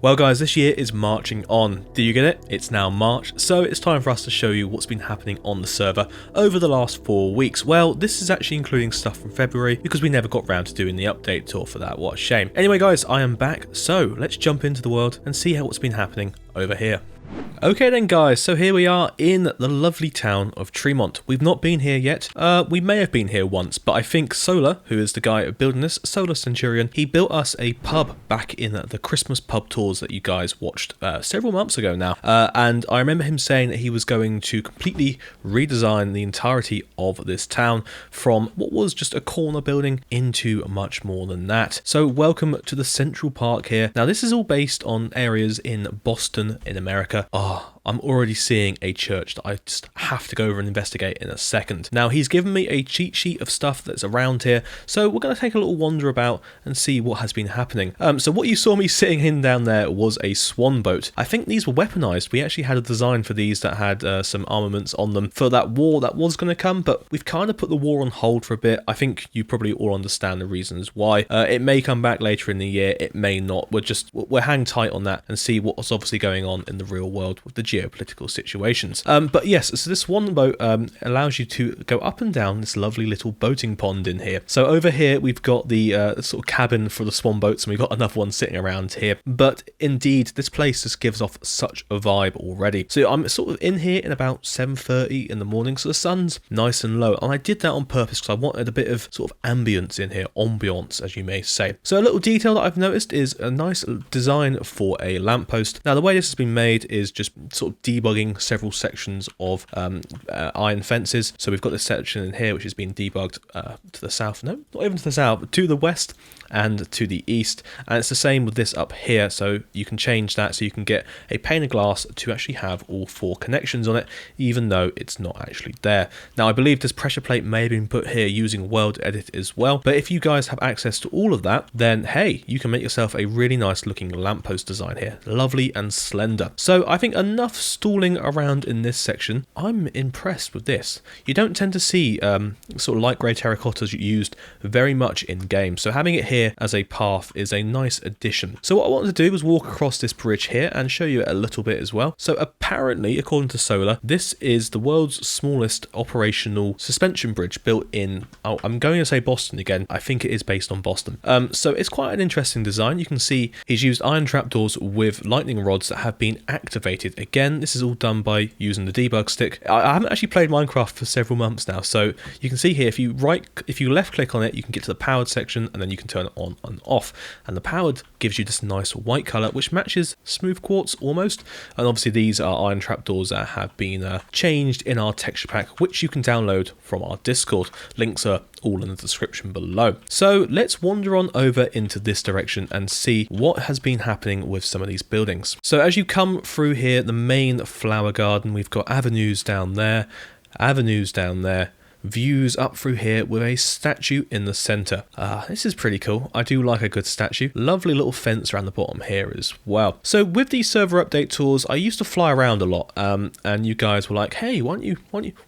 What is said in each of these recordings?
Well guys, this year is marching on. Do you get it? It's now March, so it's time for us to show you what's been happening on the server over the last 4 weeks. Well, this is actually including stuff from February because we never got round to doing the update tour for that. What a shame. Anyway guys, I am back, so let's jump into the world and see what's been happening over here. Okay then guys, so here we are in the lovely town of Tremont. We've not been here yet. We may have been here once, but I think Solar, who is the guy building this, Solar Centurion, he built us a pub back in the Christmas pub tours that you guys watched several months ago now. And I remember him saying that he was going to completely redesign the entirety of this town from what was just a corner building into much more than that. So welcome to the Central Park here. Now this is all based on areas in Boston in America. Oh, I'm already seeing a church that I just have to go over and investigate in a second. Now, he's given me a cheat sheet of stuff that's around here, so we're going to take a little wander about and see what has been happening. So what you saw me sitting in down there was a swan boat. I think these were weaponized. We actually had a design for these that had some armaments on them for that war that was going to come, but we've kind of put the war on hold for a bit. I think you probably all understand the reasons why. It may come back later in the year, it may not. We're hang tight on that and see what's obviously going on in the real world with the geopolitical situations. But yes, so this swan boat allows you to go up and down this lovely little boating pond in here. So over here we've got the sort of cabin for the swan boats, and we've got another one sitting around here. But indeed, this place just gives off such a vibe already. So I'm sort of in here in about 7:30 in the morning, so the sun's nice and low, and I did that on purpose because I wanted a bit of sort of ambience in here, ambiance as you may say. So a little detail that I've noticed is a nice design for a lamppost. Now the way this has been made is just sort of debugging several sections of iron fences. So we've got this section in here which has been debugged to the south, no, not even to the south, but to the west and to the east, and it's the same with this up here. So you can change that so you can get a pane of glass to actually have all 4 connections on it, even though it's not actually there. Now I believe this pressure plate may have been put here using World Edit as well, but if you guys have access to all of that, then hey, you can make yourself a really nice looking lamppost design here, lovely and slender. So I think enough stalling around in this section. I'm impressed with this. You don't tend to see sort of light grey terracottas used very much in game, so having it here as a path is a nice addition. So what I wanted to do was walk across this bridge here and show you it a little bit as well. So apparently, according to Solar, this is the world's smallest operational suspension bridge built in, I'm going to say Boston again, I think it is based on Boston. So it's quite an interesting design. You can see he's used iron trapdoors with lightning rods that have been activated. Again, this is all done by using the debug stick. I haven't actually played Minecraft for several months now, so you can see here if you left click on it, you can get to the powered section and then you can turn it on and off, and the powered gives you this nice white color which matches smooth quartz almost. And obviously these are iron trapdoors that have been changed in our texture pack, which you can download from our Discord. Links are all in the description below. So let's wander on over into this direction and see what has been happening with some of these buildings. So as you come through here, the main flower garden, we've got avenues down there, views up through here with a statue in the center. This is pretty cool. I do like a good statue. Lovely little fence around the bottom here as well. So with these server update tours, I used to fly around a lot, and you guys were like, hey, why don't you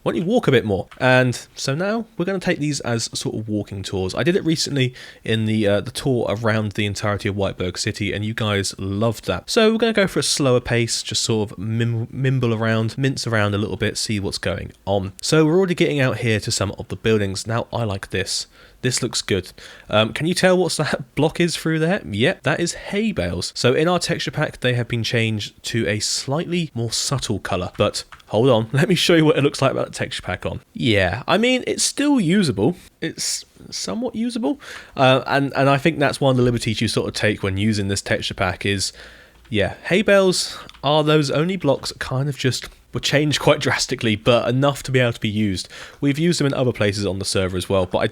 walk a bit more? And so now we're going to take these as sort of walking tours. I did it recently in the tour around the entirety of Whiteburg City, and you guys loved that. So we're going to go for a slower pace, just sort of mince around a little bit, see what's going on. So we're already getting out here to some of the buildings. Now I like this. This looks good. Can you tell what that block is through there? Yep, that is hay bales. So in our texture pack, they have been changed to a slightly more subtle color. But hold on, let me show you what it looks like about the texture pack on. Yeah, I mean, it's still usable. It's somewhat usable. And I think that's one of the liberties you sort of take when using this texture pack is, yeah, hay bales are those only blocks that kind of just were changed quite drastically, but enough to be able to be used. We've used them in other places on the server as well, but I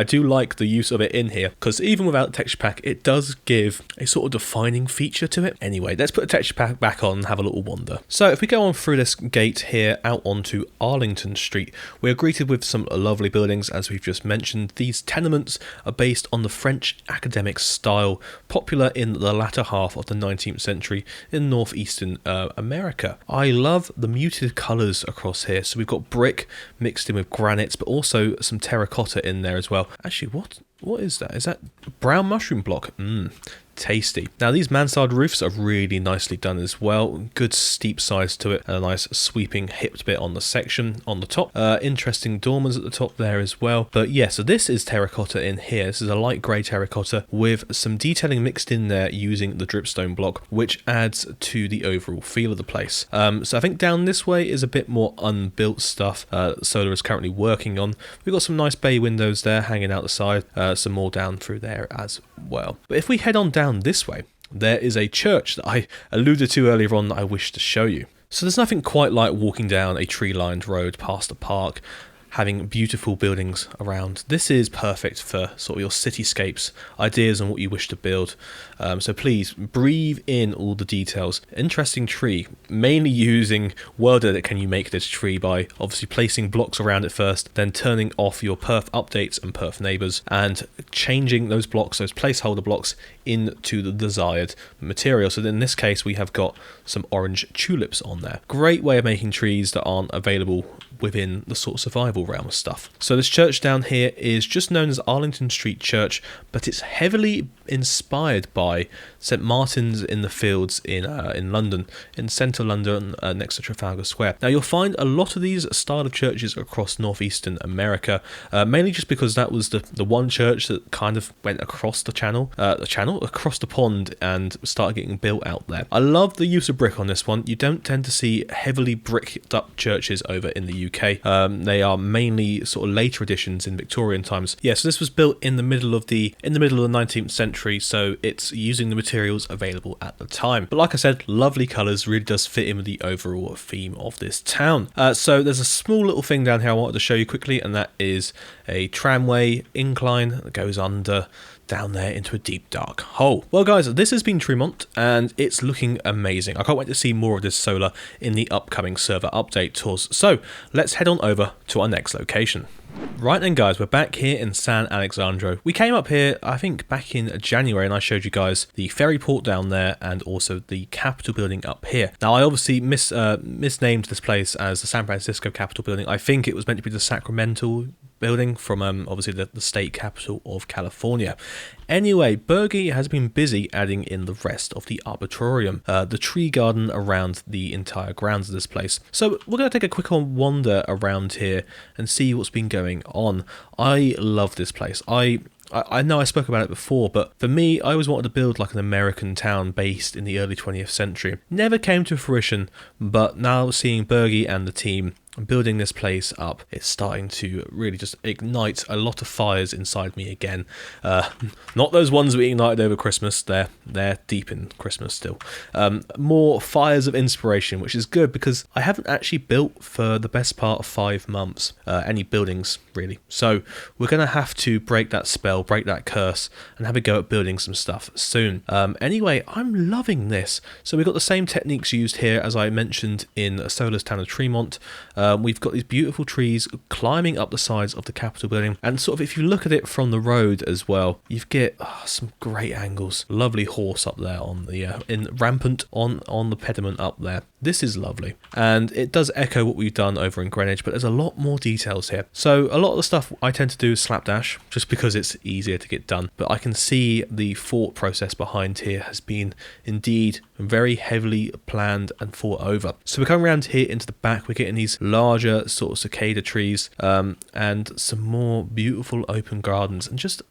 do like the use of it in here, because even without the texture pack, it does give a sort of defining feature to it. Anyway, let's put the texture pack back on and have a little wander. So if we go on through this gate here out onto Arlington Street, we're greeted with some lovely buildings, as we've just mentioned. These tenements are based on the French academic style, popular in the latter half of the 19th century in northeastern America. I love the muted colours across here. So we've got brick mixed in with granites, but also some terracotta in there as well. Actually, what is that? Is that brown mushroom block? tasty. Now these mansard roofs are really nicely done as well. Good steep sides to it, and a nice sweeping hipped bit on the section on the top. Interesting dormers at the top there as well. But yeah, so this is terracotta in here. This is a light grey terracotta with some detailing mixed in there using the dripstone block, which adds to the overall feel of the place. So I think down this way is a bit more unbuilt stuff Solar is currently working on. We've got some nice bay windows there hanging out the side, some more down through there as well. But if we head on down this way, there is a church that I alluded to earlier on that I wish to show you. So there's nothing quite like walking down a tree-lined road past a park, having beautiful buildings around. This is perfect for sort of your cityscapes, ideas on what you wish to build. So please breathe in all the details. Interesting tree, mainly using World Edit can you make this tree by obviously placing blocks around it first, then turning off your perf updates and perf neighbors and changing those blocks, those placeholder blocks, into the desired material. So in this case we have got some orange tulips on there. Great way of making trees that aren't available within the sort of survival realm of stuff. So this church down here is just known as Arlington Street Church, but it's heavily inspired by St Martin's in the Fields in London, in central London, next to Trafalgar Square. Now you'll find a lot of these style of churches across northeastern America, mainly just because that was the one church that kind of went across across the pond and started getting built out there. I love the use of brick on this one. You don't tend to see heavily bricked up churches over in the UK. They are mainly sort of later additions in Victorian times. Yeah, so this was built in the middle of the 19th century, so it's using the materials available at the time. But like I said, lovely colours, really does fit in with the overall theme of this town. So there's a small little thing down here I wanted to show you quickly, and that is a tramway incline that goes under down there into a deep dark hole. Well guys, this has been Tremont and it's looking amazing. I can't wait to see more of this solar in the upcoming server update tours. So let's head on over to our next location. Right then guys, we're back here in San Alexandro. We came up here I think back in January and I showed you guys the ferry port down there and also the Capitol building up here. Now I obviously misnamed this place as the San Francisco Capitol building. I think it was meant to be the Sacramento building from obviously the state capital of California. Anyway, Bergie has been busy adding in the rest of the arboretum, the tree garden around the entire grounds of this place. So we're going to take a quick wander around here and see what's been going on. I love this place. I know I spoke about it before, but for me, I always wanted to build like an American town based in the early 20th century. Never came to fruition, but now seeing Bergie and the team building this place up, it's starting to really just ignite a lot of fires inside me again. Not those ones we ignited over Christmas, they're deep in Christmas still. More fires of inspiration, which is good because I haven't actually built for the best part of 5 months, any buildings really. So we're going to have to break that spell, break that curse, and have a go at building some stuff soon. Anyway, I'm loving this. So we've got the same techniques used here as I mentioned in Solar's town of Tremont. We've got these beautiful trees climbing up the sides of the Capitol building, and sort of if you look at it from the road as well, you get some great angles. Lovely horse up there on the rampant on the pediment up there. This is lovely, and it does echo what we've done over in Greenwich, but there's a lot more details here. So a lot of the stuff I tend to do is slapdash just because it's easier to get done, but I can see the thought process behind here has been indeed very heavily planned and thought over. So we're coming around here into the back, we're getting these larger sort of cicada trees and some more beautiful open gardens and just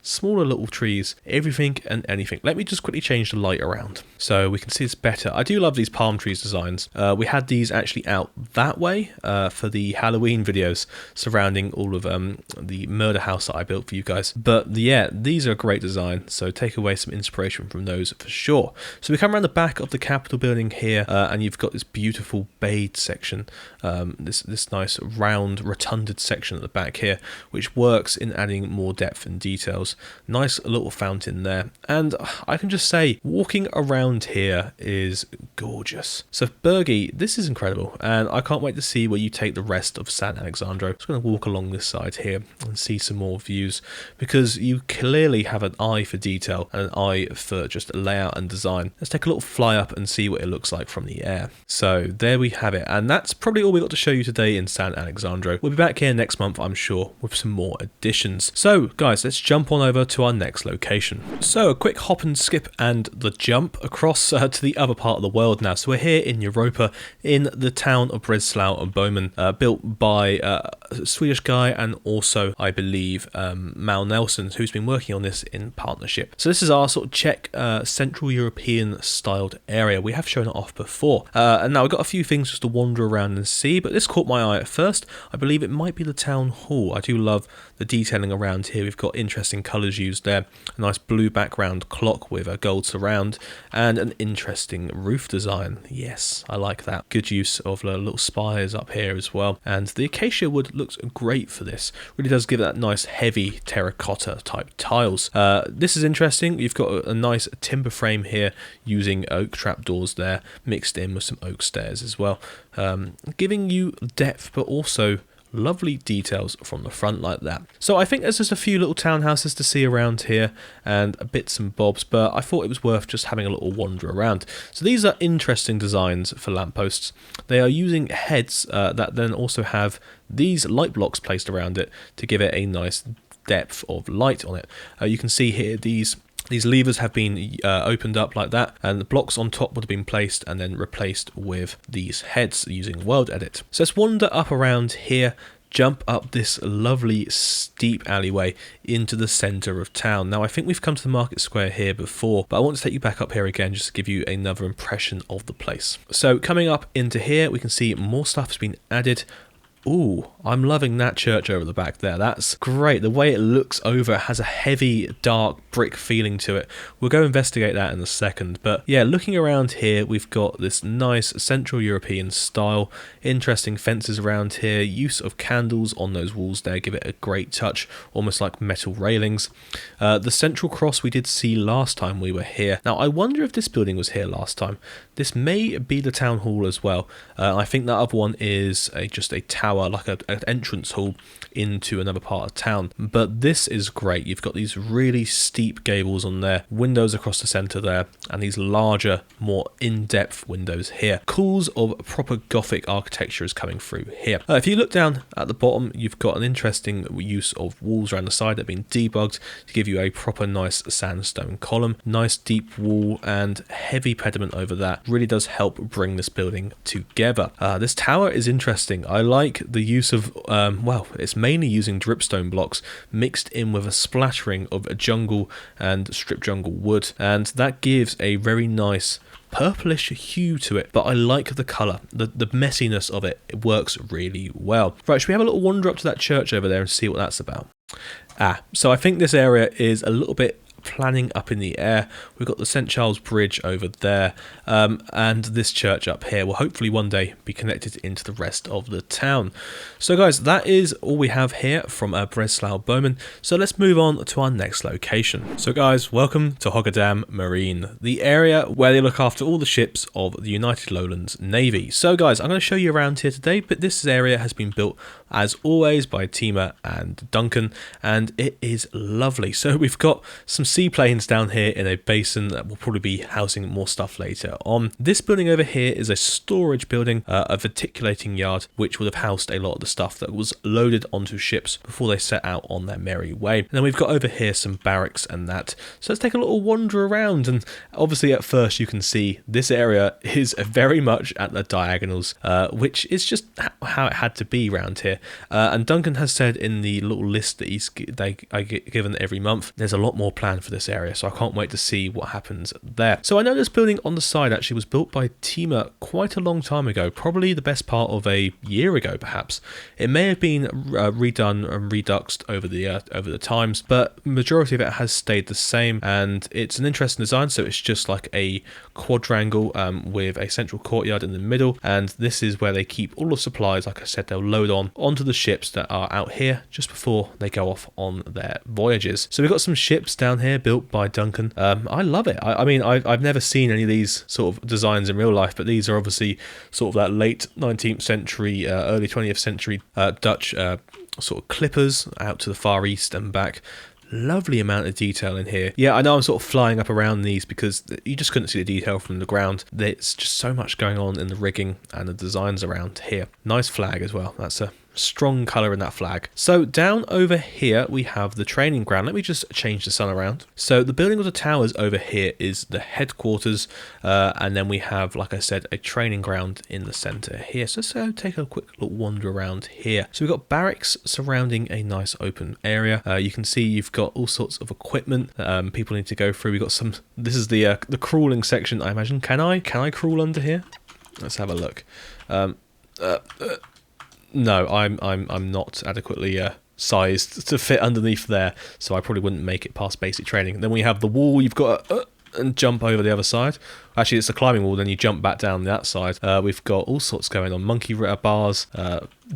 smaller little trees, everything and anything. Let me just quickly change the light around so we can see this better. I do love these palm trees designs. We had these actually out that way for the Halloween videos surrounding all of the murder house that I built for you guys. But yeah, these are a great design, so take away some inspiration from those for sure. So we come around the back of the Capitol building here and you've got this beautiful bayed section, this nice round rotunded section at the back here, which works in adding more depth and details. Nice little fountain there, and I can just say walking around here is gorgeous. So Bergie, this is incredible, and I can't wait to see where you take the rest of San Alexandro. I'm just going to walk along this side here and see some more views, because you clearly have an eye for detail and an eye for just layout and design. Let's take a little fly up and see what it looks like from the air. So there we have it, and that's probably all we got to show you today in San Alexandro. We'll be back here next month, I'm sure, with some more additions. So guys, let's jump on on over to our next location. So a quick hop and skip and the jump across to the other part of the world now. So we're here in Europa, in the town of Breslau and Bowman, built by a Swedish guy and also, I believe, Mal Nelson, who's been working on this in partnership. So this is our sort of Czech Central European styled area. We have shown it off before. And now we've got a few things just to wander around and see, but this caught my eye at first. I believe it might be the town hall. I do love the detailing around here. We've got interesting colours used there, a nice blue background clock with a gold surround, and an interesting roof design. Yes, I like that. Good use of little spires up here as well, and the acacia wood looks great for this. Really does give that nice heavy terracotta type tiles. This is interesting. You've got a nice timber frame here using oak trapdoors there, mixed in with some oak stairs as well, giving you depth but also lovely details from the front like that. So I think there's just a few little townhouses to see around here and bits and bobs, but I thought it was worth just having a little wander around. So these are interesting designs for lampposts. They are using heads that then also have these light blocks placed around it to give it a nice depth of light on it. You can see here these levers have been opened up like that, and the blocks on top would have been placed and then replaced with these heads using World Edit. So let's wander up around here, jump up this lovely steep alleyway into the centre of town. Now I think we've come to the market square here before, but I want to take you back up here again just to give you another impression of the place. So coming up into here, we can see more stuff has been added. Ooh, I'm loving that church over the back there. That's great. The way it looks over, it has a heavy, dark brick feeling to it. We'll go investigate that in a second. But yeah, looking around here, we've got this nice Central European style. Interesting fences around here. Use of candles on those walls there give it a great touch, almost like metal railings. The central cross we did see last time we were here. Now, I wonder if this building was here last time. This may be the town hall as well. I think that other one is just a tower, like an entrance hall into another part of town. But this is great. You've got these really steep gables on there, windows across the centre there, and these larger, more in-depth windows here. Cools of proper Gothic architecture is coming through here. If you look down at the bottom, you've got an interesting use of walls around the side that have been debugged to give you a proper nice sandstone column. Nice deep wall and heavy pediment over that really does help bring this building together. This tower is interesting. I like the use of, well, it's mainly using dripstone blocks mixed in with a splattering of a jungle and strip jungle wood, and that gives a very nice purplish hue to it, but I like the colour, the messiness of it. It works really well. Right, should we have a little wander up to that church over there and see what that's about? So I think this area is a little bit planning up in the air. We've got the St. Charles Bridge over there, and this church up here will hopefully one day be connected into the rest of the town. So guys, that is all we have here from Breslau Bowman. So let's move on to our next location. So guys, welcome to Hoga Dam Marine, the area where they look after all the ships of the United Lowlands Navy. So guys, I'm going to show you around here today, but this area has been built as always by Tima and Duncan, and it is lovely. So we've got some seaplanes down here in a basin that will probably be housing more stuff later on. This building over here is a storage building, a verticulating yard, which would have housed a lot of the stuff that was loaded onto ships before they set out on their merry way. And then we've got over here some barracks and that. So let's take a little wander around, and obviously at first you can see this area is very much at the diagonals, which is just how it had to be around here. And Duncan has said in the little list that I get given every month, there's a lot more planned for this area, so I can't wait to see what happens there. So I know this building on the side actually was built by Tima quite a long time ago, probably the best part of a year ago perhaps. It may have been redone and reduxed over the times, but majority of it has stayed the same, and it's an interesting design. So it's just like a quadrangle with a central courtyard in the middle, and this is where they keep all the supplies. Like I said, they'll load onto the ships that are out here just before they go off on their voyages. So we've got some ships down here built by Duncan. I love it. I mean, I've never seen any of these sort of designs in real life, but these are obviously sort of that late 19th century, early 20th century Dutch sort of clippers out to the Far East and back. Lovely amount of detail in here. Yeah, I know I'm sort of flying up around these because you just couldn't see the detail from the ground. There's just so much going on in the rigging and the designs around here. Nice flag as well. That's a strong colour in that flag. So down over here we have the training ground. Let me just change the sun around. So the building of the towers over here is the headquarters, and then we have, like I said, a training ground in the centre here. So let's go take a quick little wander around here. So we've got barracks surrounding a nice open area. You can see you've got all sorts of equipment people need to go through. We've got some, this is the crawling section, I imagine. Can I crawl under here? Let's have a look. No, I'm not adequately sized to fit underneath there, so I probably wouldn't make it past basic training. Then we have the wall. You've got to and jump over the other side. Actually, it's a climbing wall, then you jump back down that side. We've got all sorts going on. Monkey bars,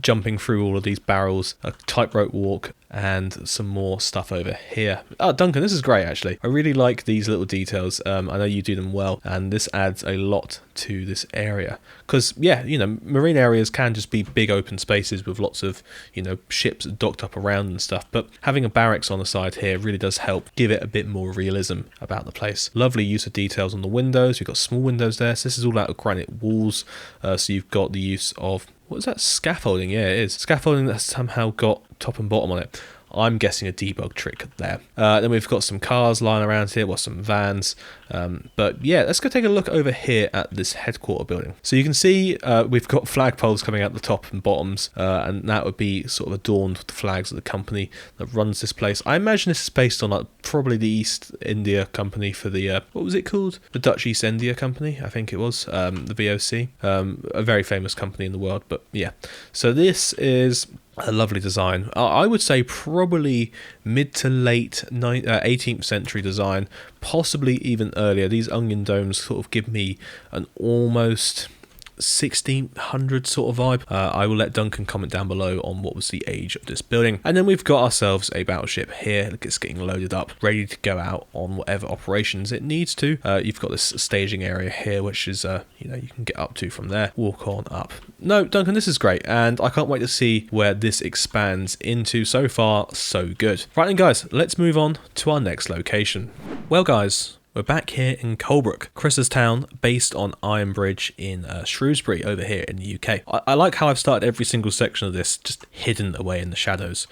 jumping through all of these barrels, a tightrope walk, and some more stuff over here. Oh, Duncan, this is great, actually. I really like these little details. I know you do them well, and this adds a lot to this area. Because, yeah, you know, marine areas can just be big open spaces with lots of, you know, ships docked up around and stuff. But having a barracks on the side here really does help give it a bit more realism about the place. Lovely use of details on the windows. You've got small windows there. So this is all out of granite walls. So you've got the use of, what is that? Scaffolding. Yeah, it is. Scaffolding that's somehow got top and bottom on it. I'm guessing a debug trick there. Then we've got some cars lying around here, well, some vans. But yeah, let's go take a look over here at this headquarter building. So you can see we've got flagpoles coming out the top and bottoms, and that would be sort of adorned with the flags of the company that runs this place. I imagine this is based on like probably the East India Company for the, what was it called? The Dutch East India Company, I think it was, the VOC. A very famous company in the world, but yeah. So this is a lovely design. I would say probably mid to late 18th century design, possibly even earlier. These onion domes sort of give me an almost 1600 sort of vibe. I will let Duncan comment down below on what was the age of this building. And then we've got ourselves a battleship here. Look, it's getting loaded up, ready to go out on whatever operations it needs to. You've got this staging area here, which is, you know, you can get up to from there. Walk on up. No, Duncan, this is great, and I can't wait to see where this expands into. So far, so good. Right then, guys, let's move on to our next location. Well, guys, we're back here in Colebrook, Chris's town, based on Ironbridge in Shrewsbury over here in the UK. I like how I've started every single section of this just hidden away in the shadows.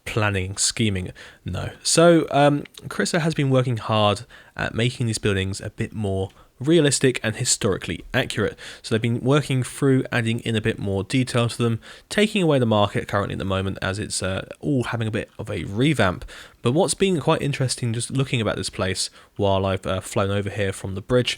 Planning, scheming, no. So Chris has been working hard at making these buildings a bit more realistic and historically accurate. So they've been working through adding in a bit more detail to them, taking away the market currently at the moment as it's all having a bit of a revamp. But what's been quite interesting just looking about this place while I've flown over here from the bridge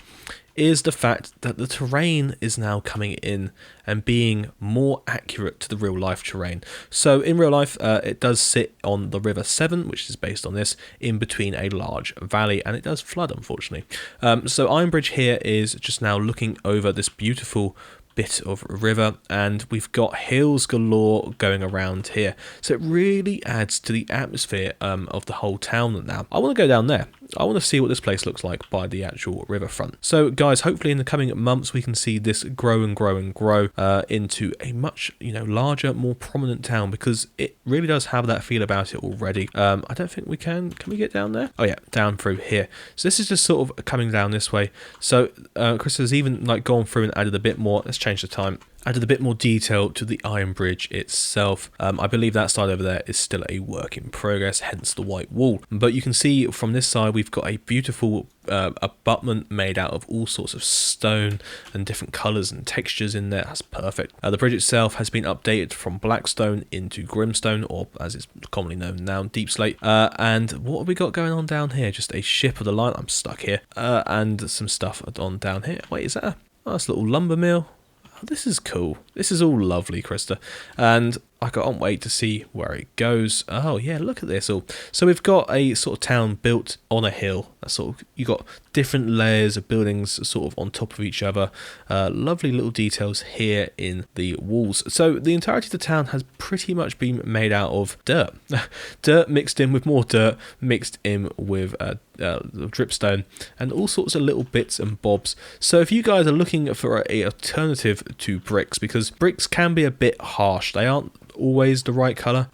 is the fact that the terrain is now coming in and being more accurate to the real life terrain. So in real life, it does sit on the River Severn, which is based on this, in between a large valley, and it does flood, unfortunately. So Ironbridge here is just now looking over this beautiful bit of river, and we've got hills galore going around here. So it really adds to the atmosphere of the whole town now. I want to go down there. I want to see what this place looks like by the actual riverfront. So guys, hopefully in the coming months we can see this grow and grow and grow into a much, you know, larger, more prominent town, because it really does have that feel about it already. I don't think we can we get down there? Oh yeah, down through here. So this is just sort of coming down this way. So Chris has even like gone through and added a bit more. Let's change the time. Added a bit more detail to the iron bridge itself. I believe that side over there is still a work in progress, hence the white wall. But you can see from this side we've got a beautiful abutment made out of all sorts of stone and different colours and textures in there. That's perfect. The bridge itself has been updated from black stone into grimstone, or as it's commonly known now, deep slate. And what have we got going on down here? Just a ship of the line. I'm stuck here. And some stuff on down here. Wait, is that a nice little lumber mill? This is cool. This is all lovely, Krista. And I can't wait to see where it goes. Oh yeah, look at this all. So we've got a sort of town built on a hill. That's sort of, you got different layers of buildings sort of on top of each other. Lovely little details here in the walls. So the entirety of the town has pretty much been made out of dirt. Dirt mixed in with more dirt, mixed in with dripstone, and all sorts of little bits and bobs. So if you guys are looking for an alternative to bricks, because bricks can be a bit harsh, they aren't always the right colour,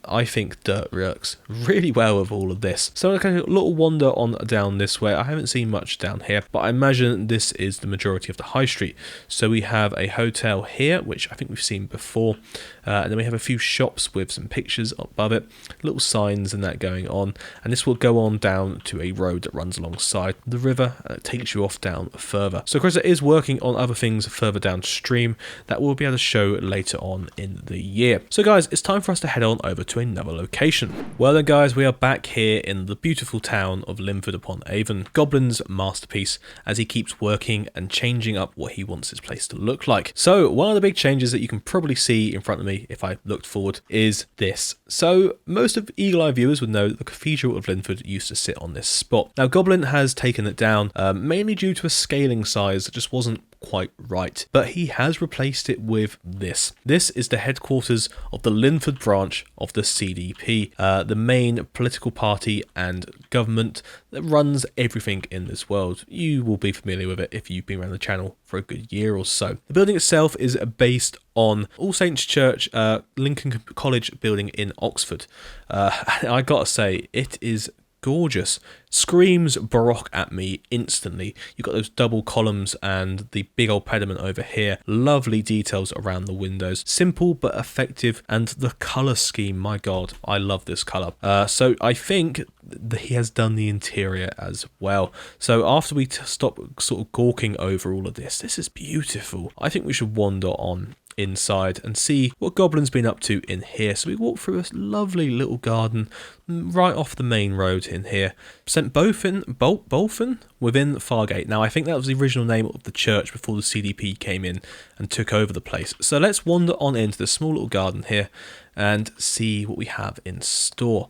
I think dirt works really well with all of this. So like a little wander on down this way. I haven't seen see much down here, but I imagine this is the majority of the high street. So we have a hotel here, which I think we've seen before, and then we have a few shops with some pictures above it, little signs and that going on, and this will go on down to a road that runs alongside the river and it takes you off down further. So Cressida is working on other things further downstream that we'll be able to show later on in the year. So guys, it's time for us to head on over to another location. Well then guys, we are back here in the beautiful town of Linford upon Avon, Goblin's masterpiece, as he keeps working and changing up what he wants his place to look like. So one of the big changes that you can probably see in front of me if I looked forward is this. So most of Eagle Eye viewers would know that the Cathedral of Linford used to sit on this spot. Now Goblin has taken it down, mainly due to a scaling size that just wasn't quite right, but he has replaced it with this. This is the headquarters of the Linford branch of the CDP, the main political party and government that runs everything in this world. You will be familiar with it if you've been around the channel for a good year or so. The building itself is based on All Saints Church, Lincoln College building in Oxford. I gotta say, it is gorgeous. Screams Baroque at me instantly. You've got those double columns and the big old pediment over here. Lovely details around the windows. Simple but effective, and the colour scheme, my god, I love this colour. So I think that he has done the interior as well. So after we stop sort of gawking over all of this, this is beautiful. I think we should wander on inside and see what Goblin's been up to in here. So we walk through a lovely little garden right off the main road in here. St. Bolfin within Fargate. Now I think that was the original name of the church before the CDP came in and took over the place. So let's wander on into the small little garden here and see what we have in store.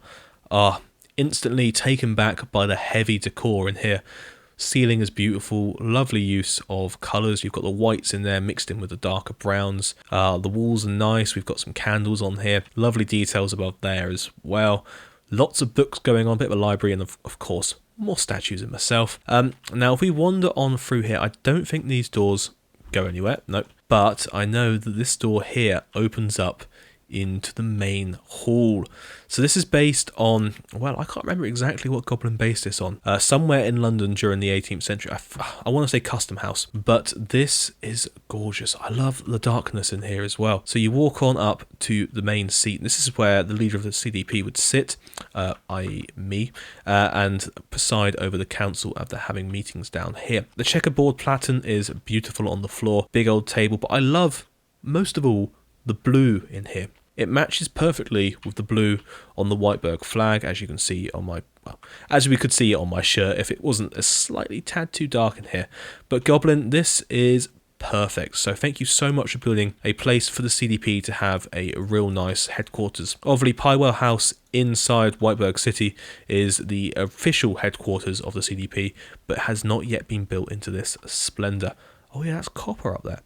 Instantly taken back by the heavy decor in here. Ceiling is beautiful, lovely use of colours. You've got the whites in there mixed in with the darker browns. The walls are nice. We've got some candles on here. Lovely details above there as well. Lots of books going on, a bit of a library, and of course, more statues of myself. Now, if we wander on through here, I don't think these doors go anywhere. Nope. But I know that this door here opens up into the main hall. So this is based on, well, I can't remember exactly what Goblin based this on. Somewhere in London during the 18th century. I want to say Custom House, but this is gorgeous. I love the darkness in here as well. So you walk on up to the main seat. This is where the leader of the CDP would sit, i.e. me, and preside over the council after having meetings down here. The checkerboard pattern is beautiful on the floor. Big old table, but I love, most of all, the blue in here. It matches perfectly with the blue on the Whiteburg flag, as you can see on my, well, as we could see on my shirt if it wasn't a slightly tad too dark in here. But Goblin, this is perfect. So thank you so much for building a place for the CDP to have a real nice headquarters. Obviously, Pywell House inside Whiteburg City is the official headquarters of the CDP, but has not yet been built into this splendour. Oh yeah, that's copper up there.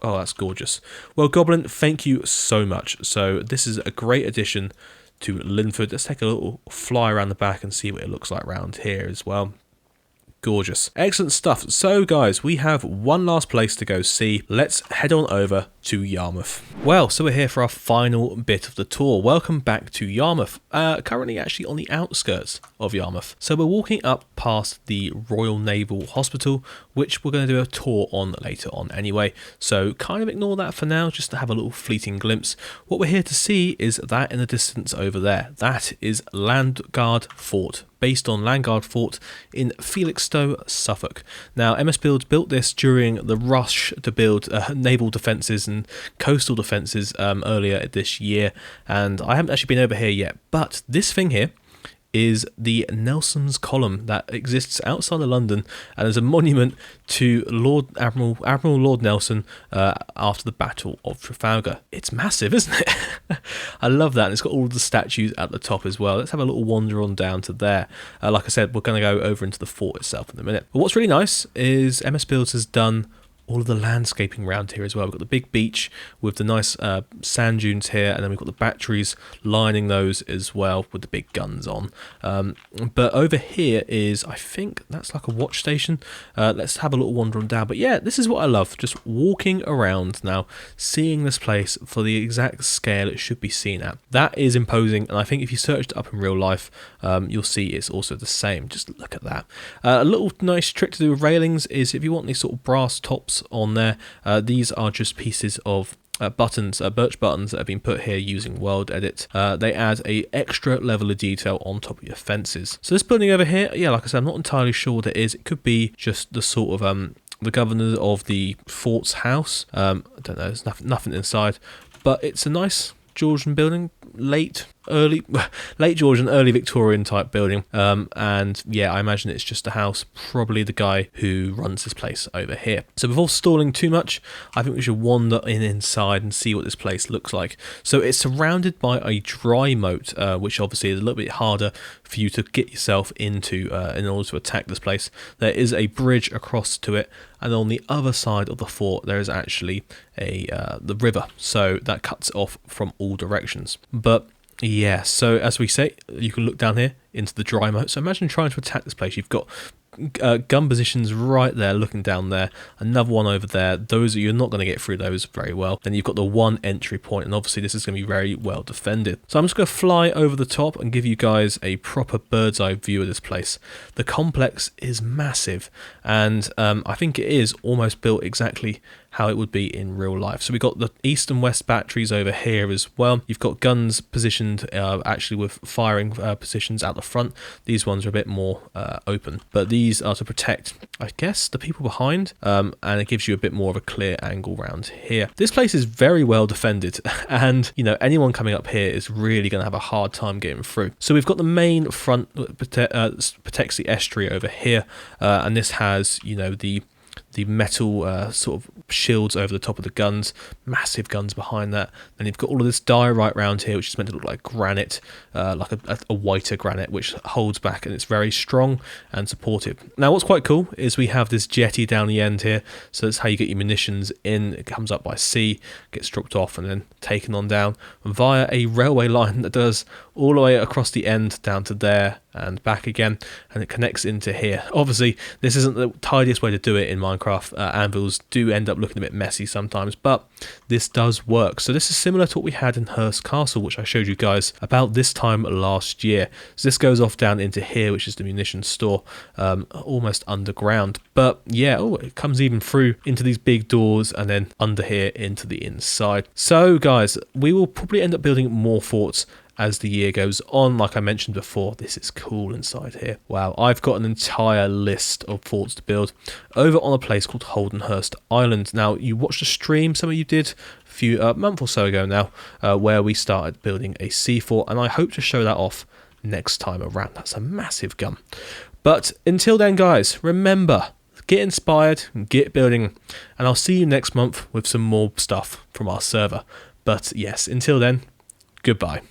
Oh, that's gorgeous. Well, Goblin, thank you so much. So this is a great addition to Linford. Let's take a little fly around the back and see what it looks like around here as well. Gorgeous. Excellent stuff. So guys, we have one last place to go see. Let's head on over to Yarmouth. Well, so we're here for our final bit of the tour. Welcome back to Yarmouth. Currently actually on the outskirts of Yarmouth. So we're walking up past the Royal Naval Hospital, which we're going to do a tour on later on anyway. So kind of ignore that for now, just to have a little fleeting glimpse. What we're here to see is that in the distance over there. That is Landguard Fort, based on Landguard Fort in Felixstowe, Suffolk. Now, MS Build built this during the rush to build naval defences and coastal defences earlier this year, and I haven't actually been over here yet, but this thing here is the Nelson's Column that exists outside of London and is a monument to Admiral Lord Nelson after the Battle of Trafalgar. It's massive, isn't it? I love that, and it's got all the statues at the top as well. Let's have a little wander on down to there. Like I said, we're going to go over into the fort itself in a minute. But what's really nice is MS Builds has done all of the landscaping around here as well. We've got the big beach with the nice sand dunes here, and then we've got the batteries lining those as well with the big guns on. But over here is, I think that's like a watch station. Let's have a little wander on down. But yeah, this is what I love, just walking around now, seeing this place for the exact scale it should be seen at. That is imposing, and I think if you searched it up in real life, you'll see it's also the same. Just look at that. A little nice trick to do with railings is if you want these sort of brass tops on there, these are just pieces of buttons, birch buttons that have been put here using World Edit. They add a extra level of detail on top of your fences. So this building over here, yeah, like I said, I'm not entirely sure what it is. It could be just the sort of the governor of the fort's house. I don't know, there's nothing inside, but it's a nice Georgian building, late Georgian, early Victorian type building, and yeah, I imagine it's just a house, probably the guy who runs this place over here. So before stalling too much, I think we should wander inside and see what this place looks like. So it's surrounded by a dry moat, which obviously is a little bit harder for you to get yourself into in order to attack this place. There is a bridge across to it, and on the other side of the fort there is actually the river, so that cuts it off from all directions. But yeah, so as we say, you can look down here into the dry moat. So imagine trying to attack this place. You've got gun positions right there, looking down there, another one over there. Those you're not going to get through those very well. Then you've got the one entry point, and obviously this is going to be very well defended. So I'm just going to fly over the top and give you guys a proper bird's eye view of this place. The complex is massive, and I think it is almost built exactly how it would be in real life. So we've got the east and west batteries over here as well. You've got guns positioned actually with firing positions out the front. These ones are a bit more open, but these are to protect, I guess, the people behind, and it gives you a bit more of a clear angle around here. This place is very well defended, and you know, anyone coming up here is really going to have a hard time getting through. So we've got the main front that protects the estuary over here, and this has, you know, the metal sort of shields over the top of the guns, massive guns behind that. Then you've got all of this diorite around here, which is meant to look like granite, like a whiter granite, which holds back, and it's very strong and supportive. Now what's quite cool is we have this jetty down the end here, so that's how you get your munitions in. It comes up by sea, gets dropped off, and then taken on down via a railway line that does all the way across the end down to there and back again, and it connects into here. Obviously this isn't the tidiest way to do it in Minecraft. Anvils do end up looking a bit messy sometimes, but this does work. So this is similar to what we had in Hurst Castle, which I showed you guys about this time last year. So this goes off down into here, which is the munitions store, almost underground, but yeah, it comes even through into these big doors and then under here into the inside. So guys, we will probably end up building more forts as the year goes on. Like I mentioned before, this is cool inside here. Wow, I've got an entire list of forts to build over on a place called Holdenhurst Island. Now, you watched a stream, some of you did, a few month or so ago now, where we started building a sea fort, and I hope to show that off next time around. That's a massive gun. But until then, guys, remember, get inspired, get building, and I'll see you next month with some more stuff from our server. But yes, until then, goodbye.